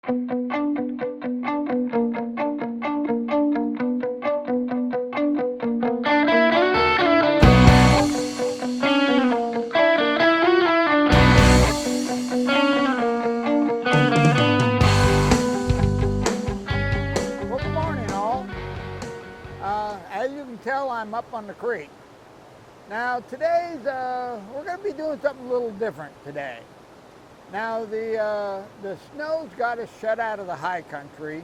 Well, good morning, all. As you can tell, I'm up on the creek. Now, we're going to be doing something a little different today. Now, the snow's got us shut out of the high country,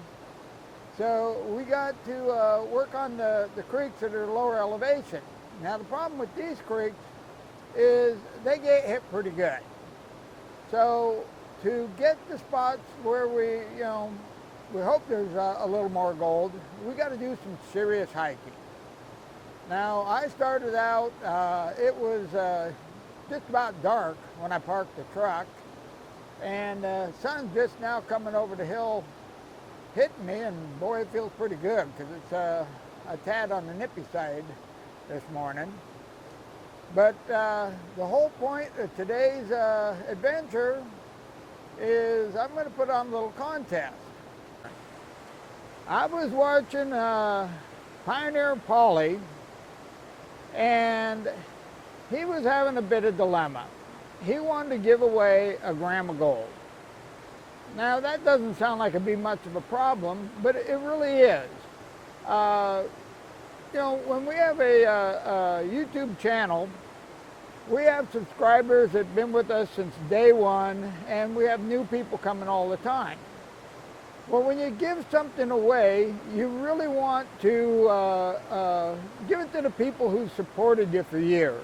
so we got to work on the creeks that are lower elevation. Now, the problem with these creeks is they get hit pretty good. So, to get the spots where we hope there's a little more gold, we got to do some serious hiking. Now, I started out, it was just about dark when I parked the truck, and the sun's just now coming over the hill, hitting me, and boy, it feels pretty good because it's a tad on the nippy side this morning. But the whole point of today's adventure is I'm going to put on a little contest. I was watching Pioneer Paulie, and he was having a bit of dilemma. He wanted to give away a gram of gold. Now, that doesn't sound like it'd be much of a problem, but it really is. When we have a YouTube channel, we have subscribers that have been with us since day one, and we have new people coming all the time. Well, when you give something away, you really want to give it to the people who supported you for years.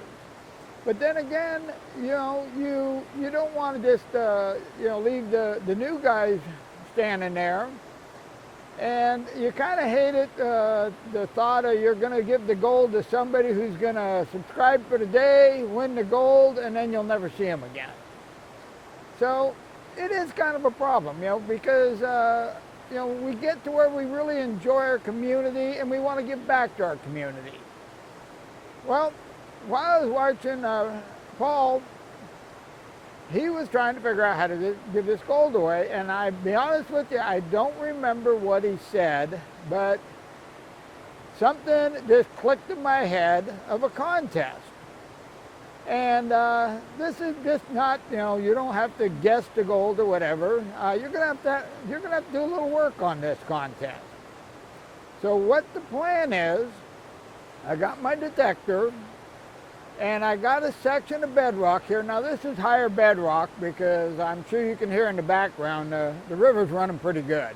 But then again, you don't want to just leave the new guys standing there. And you kind of hate it, the thought of you're going to give the gold to somebody who's going to subscribe for the day, win the gold, and then you'll never see them again. So it is kind of a problem, because we get to where we really enjoy our community and we want to give back to our community. Well, while I was watching Paul, he was trying to figure out how to give this gold away, and I'll be honest with you, I don't remember what he said, but something just clicked in my head of a contest. And this is just not, you don't have to guess the gold or whatever. You're gonna have to do a little work on this contest. So what the plan is, I got my detector, and I got a section of bedrock here. Now, this is higher bedrock because I'm sure you can hear in the background the river's running pretty good.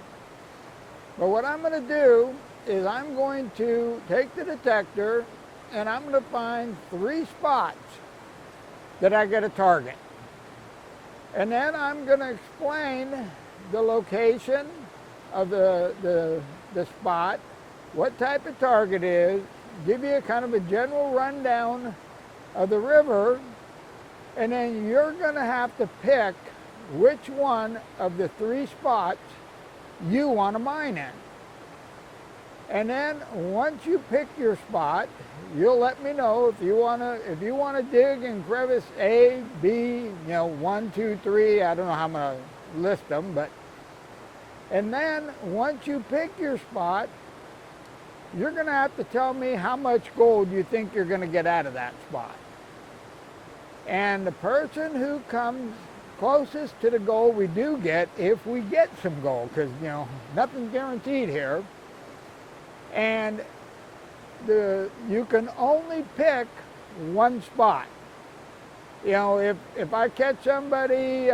But what I'm going to do is I'm going to take the detector and I'm going to find 3 spots that I get a target. And then I'm going to explain the location of the spot, what type of target it is, give you a kind of a general rundown of the river, and then you're going to have to pick which one of the 3 spots you want to mine in. And then once you pick your spot, you'll let me know if you want to dig in crevice A, B, 1, 2, 3. I don't know how I'm going to list them, and then once you pick your spot, you're going to have to tell me how much gold you think you're going to get out of that spot. And the person who comes closest to the gold we do get, if we get some gold, because nothing's guaranteed here, and you can only pick 1 spot. If I catch somebody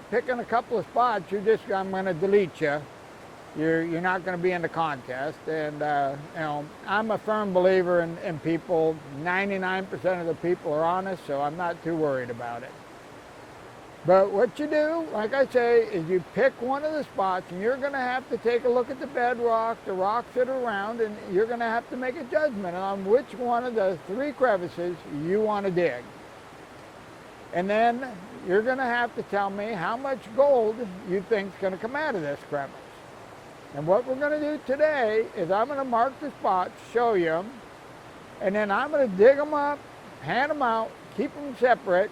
picking a couple of spots, I'm going to delete you. You're not going to be in the contest. And I'm a firm believer in people. 99% of the people are honest, so I'm not too worried about it. But what you do, like I say, is you pick one of the spots, and you're going to have to take a look at the bedrock, the rocks that are around, and you're going to have to make a judgment on which one of the 3 crevices you want to dig. And then you're going to have to tell me how much gold you think is going to come out of this crevice. And what we're going to do today is I'm going to mark the spots, show you them, and then I'm going to dig them up, hand them out, keep them separate,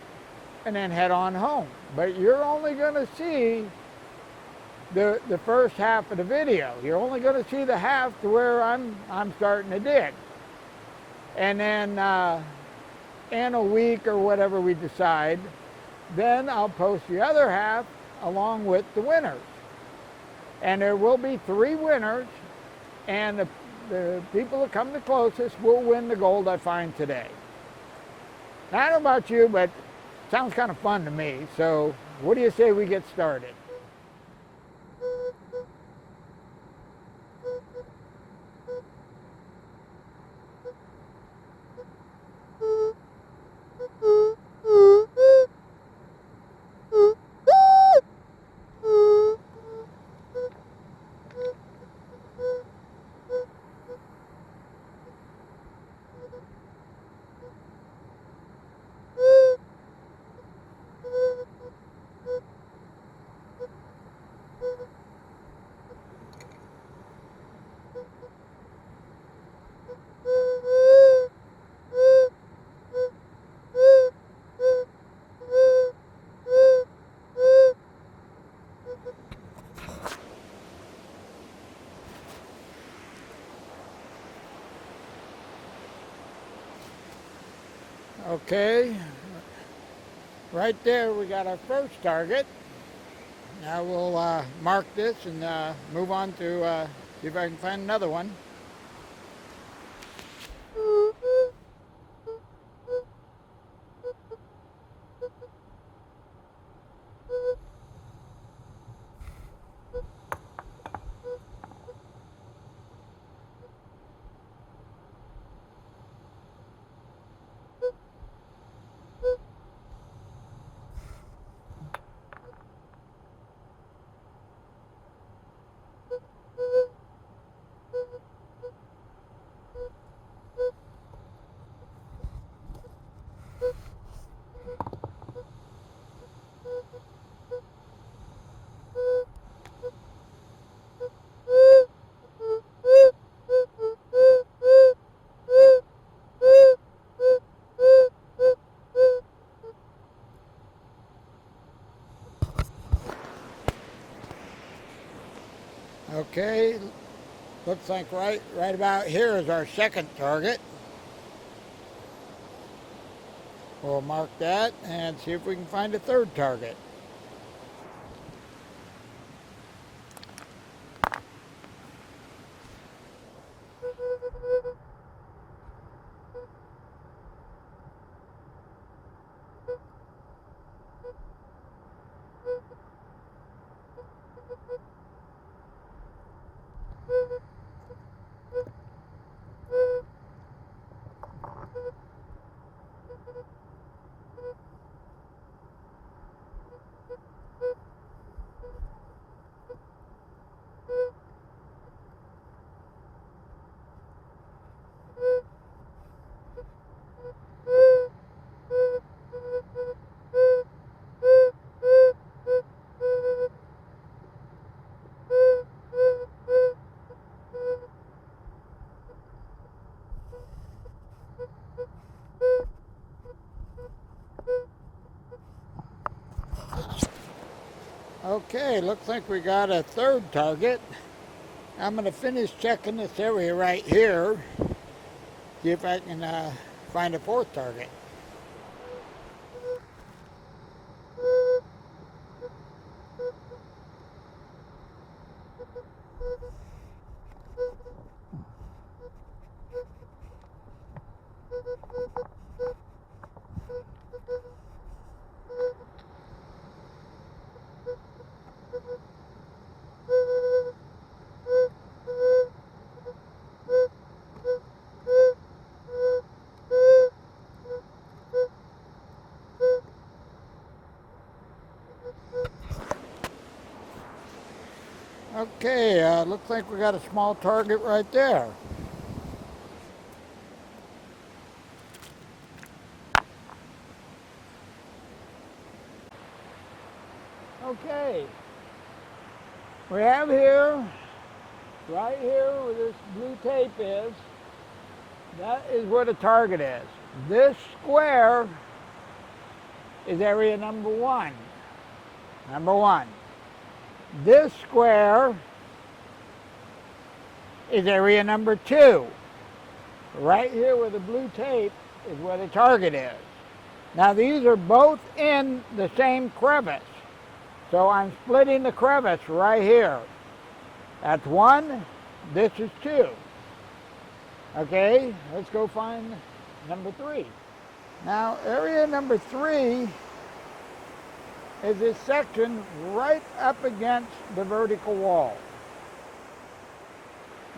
and then head on home. But you're only going to see the first half of the video. You're only going to see the half to where I'm starting to dig. And then in a week or whatever we decide, then I'll post the other half along with the winners. And there will be 3 winners, and the people that come the closest will win the gold I find today. Now, I don't know about you, but it sounds kind of fun to me. So what do you say we get started? Okay, right there we got our first target. Now we'll mark this and move on to see if I can find another one. Okay, looks like right about here is our second target. We'll mark that and see if we can find a third target. Okay, looks like we got a third target. I'm going to finish checking this area right here, see if I can find a fourth target. Okay, looks like we got a small target right there. Okay, we have here, right here where this blue tape is, that is where the target is. This square is area number 1. Number 1. This square is area number 2. Right here where the blue tape is where the target is. Now these are both in the same crevice. So I'm splitting the crevice right here. That's 1, this is 2. Okay, let's go find number 3. Now area number 3 is this section right up against the vertical wall.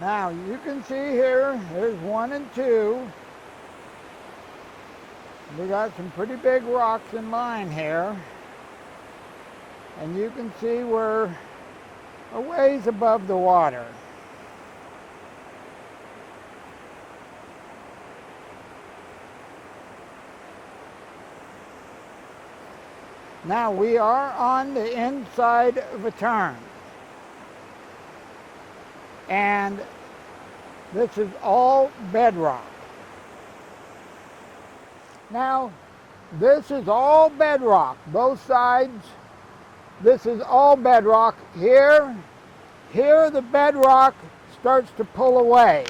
Now you can see here, there's 1 and 2. We got some pretty big rocks in line here. And you can see we're a ways above the water. Now we are on the inside of a turn. And this is all bedrock. Now, this is all bedrock, both sides. This is all bedrock. Here the bedrock starts to pull away.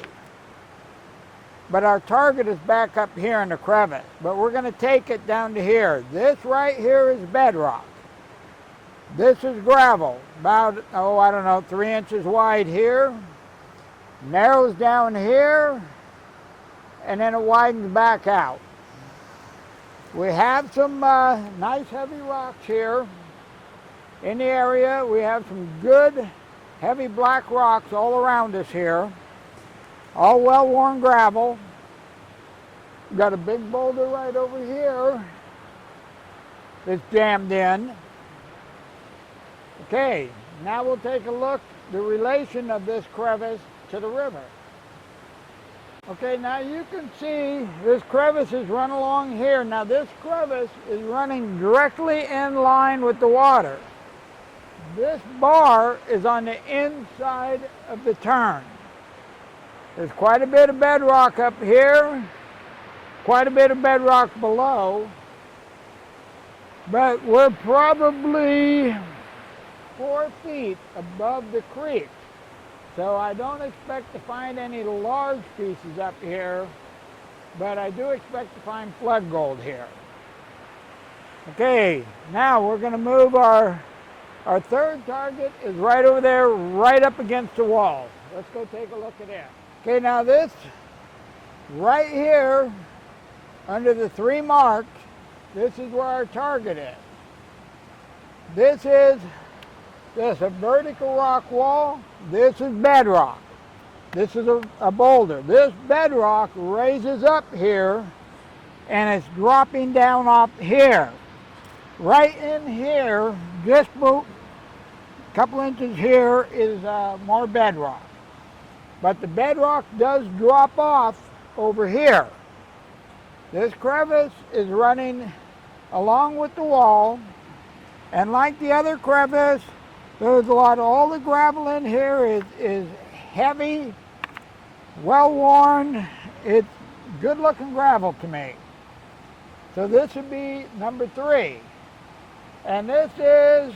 But our target is back up here in the crevice. But we're going to take it down to here. This right here is bedrock. This is gravel, about, I don't know, 3 inches wide here. Narrows down here, and then it widens back out. We have some nice heavy rocks here in the area. We have some good heavy black rocks all around us here. All well-worn gravel. We've got a big boulder right over here that's jammed in. Okay, now we'll take a look at the relation of this crevice to the river. Okay, now you can see this crevice is run along here. Now this crevice is running directly in line with the water. This bar is on the inside of the turn. There's quite a bit of bedrock up here, quite a bit of bedrock below, but we're probably 4 feet above the creek. So I don't expect to find any large pieces up here, but I do expect to find flood gold here. Okay, now we're going to move our third target is right over there, right up against the wall. Let's go take a look at it. Okay, now this right here, under the 3 marks, this is where our target is. This is a vertical rock wall. This is bedrock. This is a boulder. This bedrock raises up here and it's dropping down off here. Right in here, just a couple inches here is more bedrock. But the bedrock does drop off over here. This crevice is running along with the wall, and like the other crevice, there's a lot of, all the gravel in here is heavy, well-worn. It's good-looking gravel to me. So this would be number 3. And this is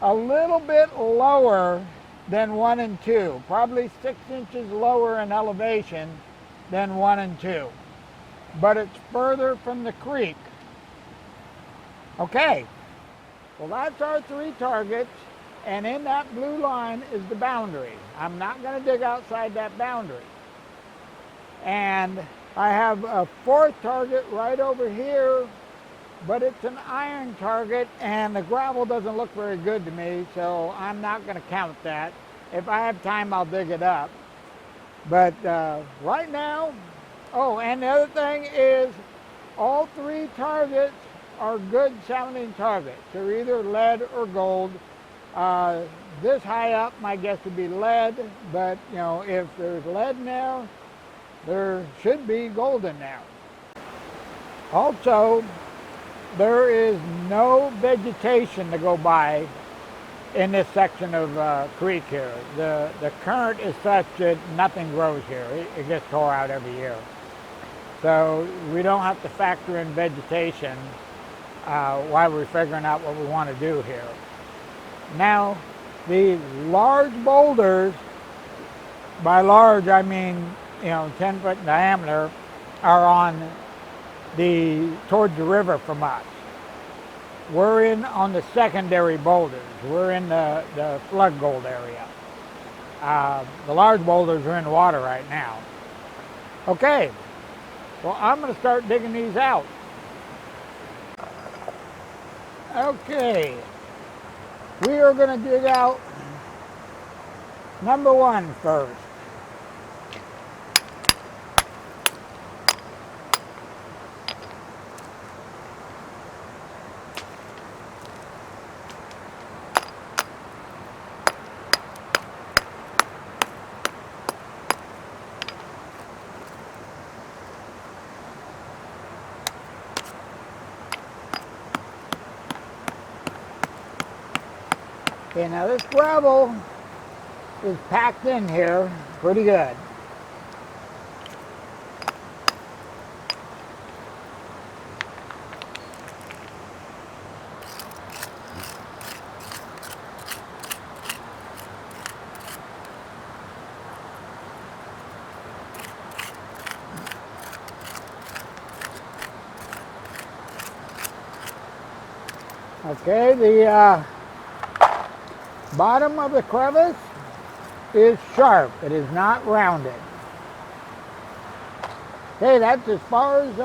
a little bit lower than 1 and 2, probably 6 inches lower in elevation than 1 and 2. But it's further from the creek. Okay, well that's our 3 targets. And in that blue line is the boundary. I'm not going to dig outside that boundary. And I have a 4th target right over here, but it's an iron target, and the gravel doesn't look very good to me, so I'm not going to count that. If I have time, I'll dig it up. But right now, and the other thing is all 3 targets are good sounding targets. They're either lead or gold. This high up, my guess would be lead, but you know, if there's lead in there should be gold in there. Also, there is no vegetation to go by in this section of creek here. The current is such that nothing grows here. It gets tore out every year. So we don't have to factor in vegetation while we're figuring out what we want to do here. Now, The large boulders, by large I mean 10 foot in diameter, are on towards the river from us. We're in on the secondary boulders. We're in the flood gold area. The large boulders are in the water right now. Okay, well, I'm going to start digging these out. Okay, we are going to dig out number one first. Okay, now this gravel is packed in here pretty good. Okay, the bottom of the crevice is sharp. It is not rounded. Okay, that's as far as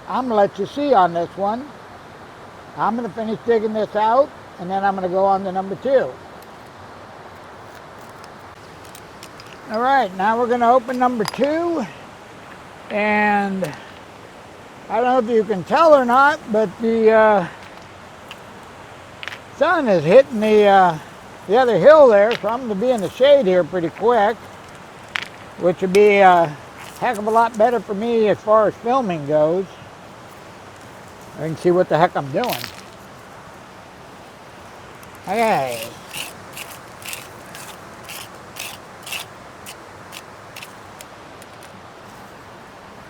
I'm going to let you see on this one. I'm going to finish digging this out, and then I'm going to go on to number two. All right, now we're going to open number two, and I don't know if you can tell or not, but the sun is hitting the other hill there, so I'm going to be in the shade here pretty quick, which would be a heck of a lot better for me as far as filming goes. I can see what the heck I'm doing. Okay.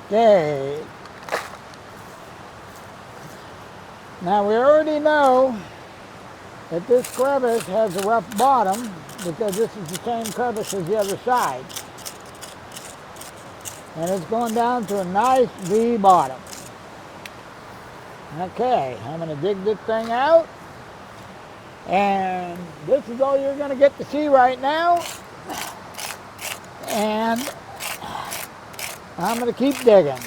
Okay. Now we already know that this crevice has a rough bottom because this is the same crevice as the other side. And it's going down to a nice V bottom. Okay, I'm going to dig this thing out. And this is all you're going to get to see right now. And I'm going to keep digging.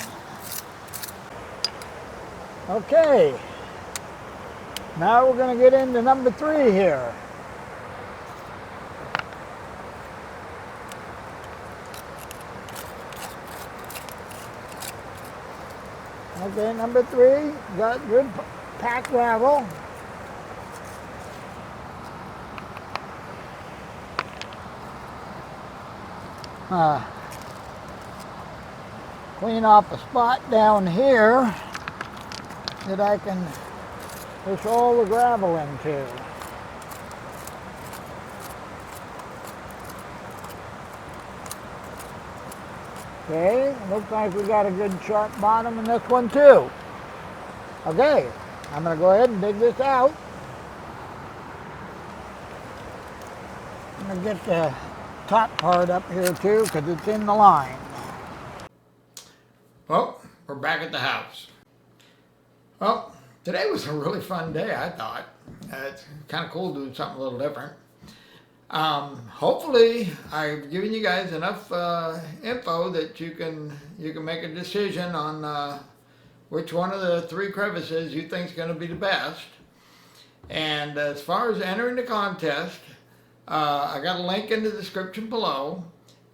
Okay, now we're going to get into number three here. Okay, number three, got good packed gravel. Clean off a spot down here that I can push all the gravel into. Okay, looks like we got a good sharp bottom in this one too. Okay, I'm going to go ahead and dig this out. I'm going to get the top part up here too because it's in the line. Well, we're back at the house. Well, today was a really fun day, I thought. It's kind of cool doing something a little different. Hopefully I've given you guys enough info that you can make a decision on which one of the three crevices you think is going to be the best. And as far as entering the contest, I got a link in the description below,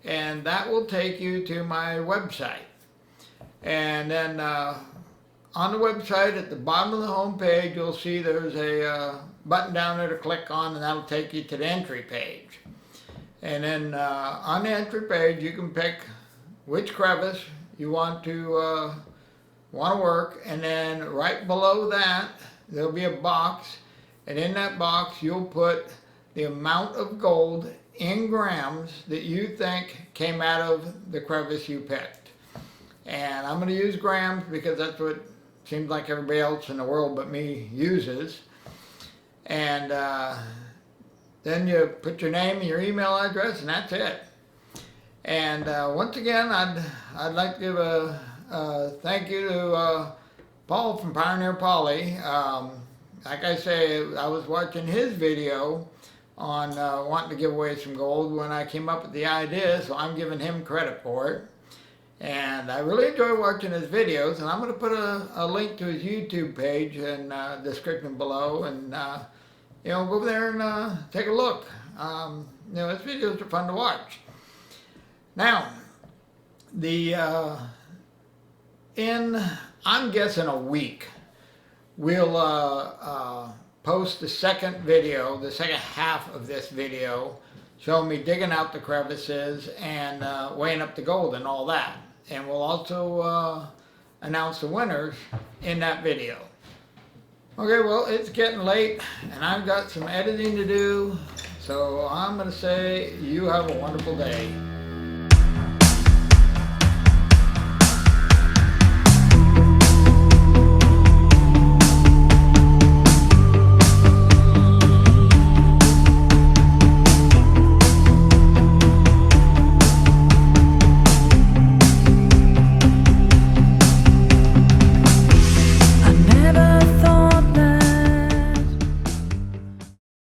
and that will take you to my website. And then on the website at the bottom of the home page, you'll see there's a button down there to click on, and that'll take you to the entry page. And then on the entry page, you can pick which crevice you want to work, and then right below that there'll be a box, and in that box you'll put the amount of gold in grams that you think came out of the crevice you picked. And I'm going to use grams because that's what seems like everybody else in the world but me uses. And Then you put your name and your email address, and that's it. And once again, I'd like to give a thank you to Paul from Pioneer Poly. Like I say, I was watching his video on wanting to give away some gold when I came up with the idea, so I'm giving him credit for it. And I really enjoy watching his videos, and I'm going to put a link to his YouTube page in the description below, and you know, go over there and take a look. You know, his videos are fun to watch. Now, I'm guessing a week, we'll post the second video, the second half of this video, showing me digging out the crevices and weighing up the gold and all that. And we'll also announce the winners in that video. Okay, well, it's getting late and I've got some editing to do, so I'm going to say you have a wonderful day.